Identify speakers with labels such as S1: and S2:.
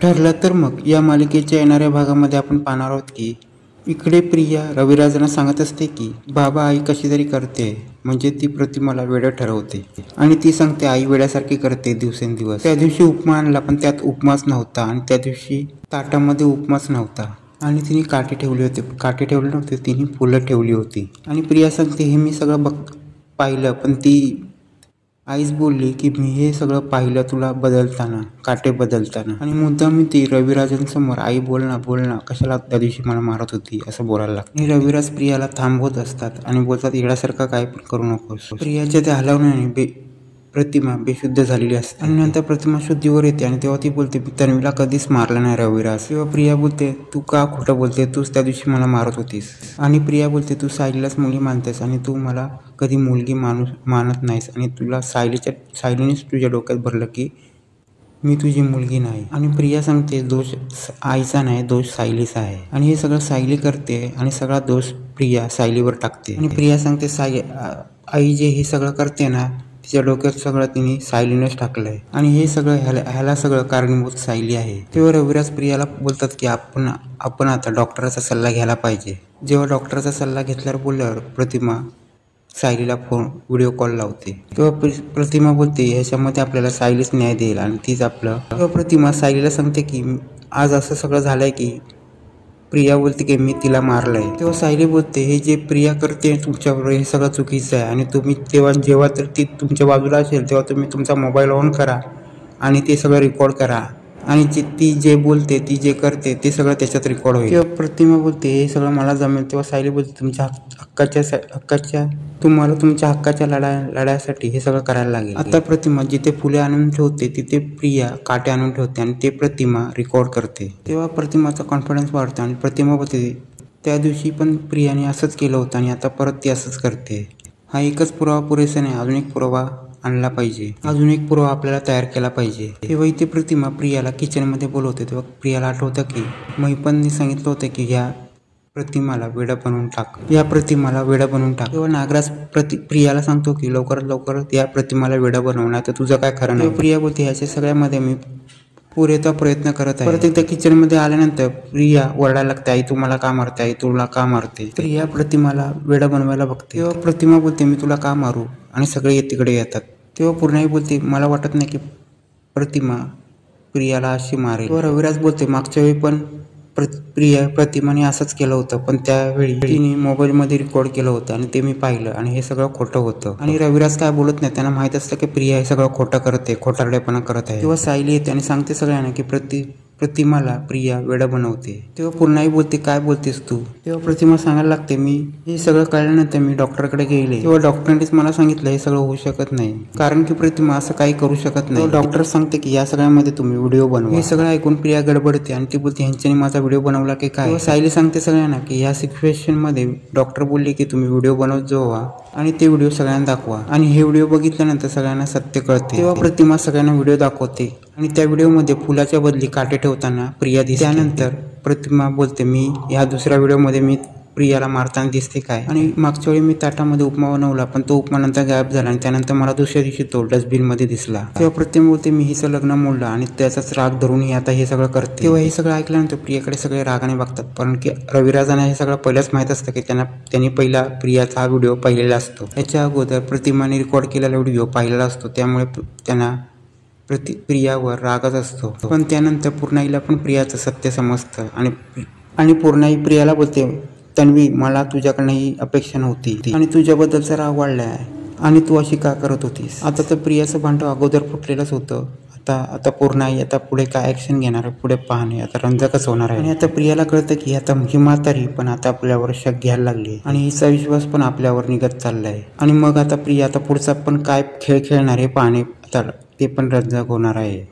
S1: ठरलं तर मग या मालिकेच्या येणाऱ्या भागामध्ये आपण पाहणार आहोत की इकडे प्रिया रविराजांना सांगत असते की बाबा आई कशी तरी करते, म्हणजे ती प्रतिमाला वेडं ठरवते आणि ती सांगते आई वेड्यासारखी करते दिवसेंदिवस. त्या दिवशी उपमा आणला पण त्यात उपमाच नव्हता आणि त्या दिवशी ताटामध्ये उपमाच नव्हता आणि तिने काटे ठेवले होते. काटे ठेवले नव्हते, तिने फुलं ठेवली होती. आणि प्रिया सांगते हे मी सगळं पाहिलं, पण ती आईच बोलली की मी हे सगळं पाहिलं तुला बदलताना, काटे बदलताना. आणि मुद्दाम मी ती रविराजांसमोर आई बोल ना कशाला त्या दिवशी मला मारत होती असं बोलायला लागतं. आणि रविराज प्रियाला थांबवत असतात आणि बोलतात येण्यासारखं काय पण करू नकोस. प्रियाच्या त्या हलवण्याने प्रतिमा बेशुद्ध झालेली असते आणि नंतर प्रतिमा शुद्धीवर येते आणि तेव्हा ती बोलते मी तन्वीला कधीच मारलं नाही रविराज. तेव्हा प्रिया बोलते तू का खोटं बोलते, तूच त्या दिवशी मला मारत होतीस. आणि प्रिया बोलते तू सायलीलाच मुलगी मानतेस आणि तू मला कधी मुलगी मानत नाहीस आणि तुला सायलीनेच तुझ्या डोक्यात भरलं की मी तुझी मुलगी नाही. आणि प्रिया सांगते दोष आईचा नाही, दोष सायलीचा आहे आणि हे सगळं सायली करते आणि सगळा दोष प्रिया सायलीवर टाकते. आणि प्रिया सांगते आई जे हे सगळं करते ना तिच्या डोक्यात सगळं तिने सायलीनेच टाकलंय आणि हे सगळं ह्याला सगळं कारणीभूत सायली आहे. तेव्हा रविराज प्रियाला बोलतात की आपण आता डॉक्टरचा सल्ला घ्यायला पाहिजे. जेव्हा डॉक्टरचा सल्ला घेतल्यावर बोलल्यावर प्रतिमा सायलीला व्हिडिओ कॉल लावते. तेव्हा प्रतिमा बोलते ह्याच्यामध्ये आपल्याला सायलीच न्याय देईल आणि तीच आपलं. तेव्हा प्रतिमा सायलीला सांगते की आज असं सगळं झालंय की प्रिया बोलते की मी तिला मारलंय. तेव्हा सायली बोलते हे जे प्रिया करते तुमच्याबरोबर हे सगळं चुकीचं आहे आणि तुम्ही जेव्हा तर ती तुमच्या बाजूला असेल तेव्हा तुम्ही तुमचा मोबाईल ऑन करा आणि ते सगळं रेकॉर्ड करा आणि ती जे बोलते ती जे करते ते सगळं त्याच्यात रेकॉर्ड होईल. तेव्हा प्रतिमा बोलते हे सगळं मला जमेल. तेव्हा सायली बोलते तुमच्या तुम्हाला तुमच्या हक्काच्या लढ्यासाठी हे सगळं करायला लागेल. आता प्रतिमा जिथे फुले आणून ठेवते तिथे प्रिया काटे आणून ठेवते आणि ते प्रतिमा रेकॉर्ड करते. तेव्हा प्रतिमाचा कॉन्फिडन्स वाढतो आणि प्रतिमा बोलते त्या दिवशी पण प्रियाने असंच केलं होतं आणि आता परत ती असंच करते. हा एकच पुरावा पुरेसा नाही, अजून एक पुरावा आणला पाहिजे, अजून एक पुरावा आपल्याला तयार केला पाहिजे. तेव्हा इथे प्रतिमा प्रियाला किचनमध्ये बोलवते. तेव्हा प्रियाला आठवतं की महिपनने सांगितलं होतं की ह्या प्रतिमाला वेडं बनवून टाक, या प्रतिमाला वेडं बनवून टाक. तेव्हा नागराज प्रियाला सांगतो की लवकरात लवकर या प्रतिमाला वेडं बनवणार तर तुझं काय खरं नाही. प्रिया बोलते ह्याच्या सगळ्यामध्ये मी पुरेसा प्रयत्न करत आहे. परत एकदा किचनमध्ये आल्यानंतर प्रिया ओरडायला लागते आई तू मला का मारते, आई तुला का मारते. प्रिया प्रतिमाला वेडं बनवायला बघते. तेव्हा प्रतिमा बोलते मी तुला का मारू आणि सगळे तिकडे येतात. तेव्हा पूर्णाई बोलते मला वाटत नाही की प्रतिमा प्रियाला अशी मारेल. तेव्हा रविराज बोलते मागच्या वेळी पण प्रतिमाने असंच केलं होतं, पण त्यावेळी तिने मोबाईलमध्ये रेकॉर्ड केलं होतं आणि ते मी पाहिलं आणि हे सगळं खोटं होतं. आणि रविराज काय बोलत नाही, त्यांना माहित असतं की प्रिया हे सगळं खोटं करते, खोटारडेपणा करत आहे. तेव्हा सायली येते आणि सांगते सगळ्यांना की प्रतिमाला प्रिया वेडं बनवते. तेव्हा पूर्णाई बोलते काय बोलतेस तू. तेव्हा प्रतिमा सांगायला लागते मी हे सगळं कळल्यानंतर मी डॉक्टरकडे गेले. तेव्हा डॉक्टरांनीच मला सांगितलं हे सगळं होऊ शकत नाही, कारण की प्रतिमा असं काही करू शकत नाही. डॉक्टर सांगते की या सगळ्यामध्ये तुम्ही व्हिडिओ बनवा. हे सगळं ऐकून प्रिया गडबडते आणि ती बोलते ह्यांच्यानी माझा व्हिडिओ बनवला की काय. सायली सांगते सगळ्यांना की या सिच्युएशन मध्ये डॉक्टर बोलले की तुम्ही व्हिडिओ बनवत जावा आणि ते व्हिडिओ सगळ्यांना दाखवा आणि हे व्हिडिओ बघितल्यानंतर सगळ्यांना सत्य कळते. तेव्हा प्रतिमा सगळ्यांना व्हिडिओ दाखवते आणि त्या व्हिडिओमध्ये फुलाच्या बदली काटे ठेवताना प्रिया दिसते. त्यानंतर प्रतिमा बोलते मी या दुसऱ्या व्हिडिओमध्ये मी प्रियाला मारताना दिसते काय. आणि मागच्या वेळी मी ताटामध्ये उपमा बनवला पण तो उपमा नंतर गायब झाला आणि त्यानंतर मला दुसऱ्या दिवशी तो डस्टबिन मध्ये दिसला. तेव्हा प्रतिमा बोलते मी हिचं लग्न मोडलं आणि त्याचाच राग धरून ही आता हे सगळं करते. तेव्हा हे सगळं ऐकल्यानंतर प्रियाकडे सगळे रागाने बघतात, कारण की रविराजांना हे सगळं पहिल्याच माहित असतं की त्यांनी पहिला प्रियाचा हा व्हिडिओ पाहिलेला असतो. याच्या अगोदर प्रतिमाने रेकॉर्ड केलेला व्हिडिओ पाहिलेला असतो, त्यामुळे त्यांना प्रियावर रागच असतो. पण त्यानंतर पूर्णाईला पण प्रियाचं सत्य समजतं आणि पूर्णाई प्रियाला बोलते तन्वी मला तुझ्याकडनं ही अपेक्षा नव्हती आणि तुझ्याबद्दलचा राग वाढला आहे आणि तू अशी का करत होतीस. आता तर प्रियाचं भांडं अगोदर फुटलेलंच होतं. आता पूर्णाई आता पुढे काय ऍक्शन घेणार आहे पुढे पाहणे आता रंजकच होणार आहे. आणि आता प्रियाला कळतं की आता ही म्हातारी पण आता आपल्यावर शक घ्यायला लागली आणि हिचा विश्वास पण आपल्यावर निघत चाललाय. आणि मग आता प्रिया आता पुढचा पण काय खेळ खेळणार आहे पाहणे आता ते पण रंजक होणार आहे.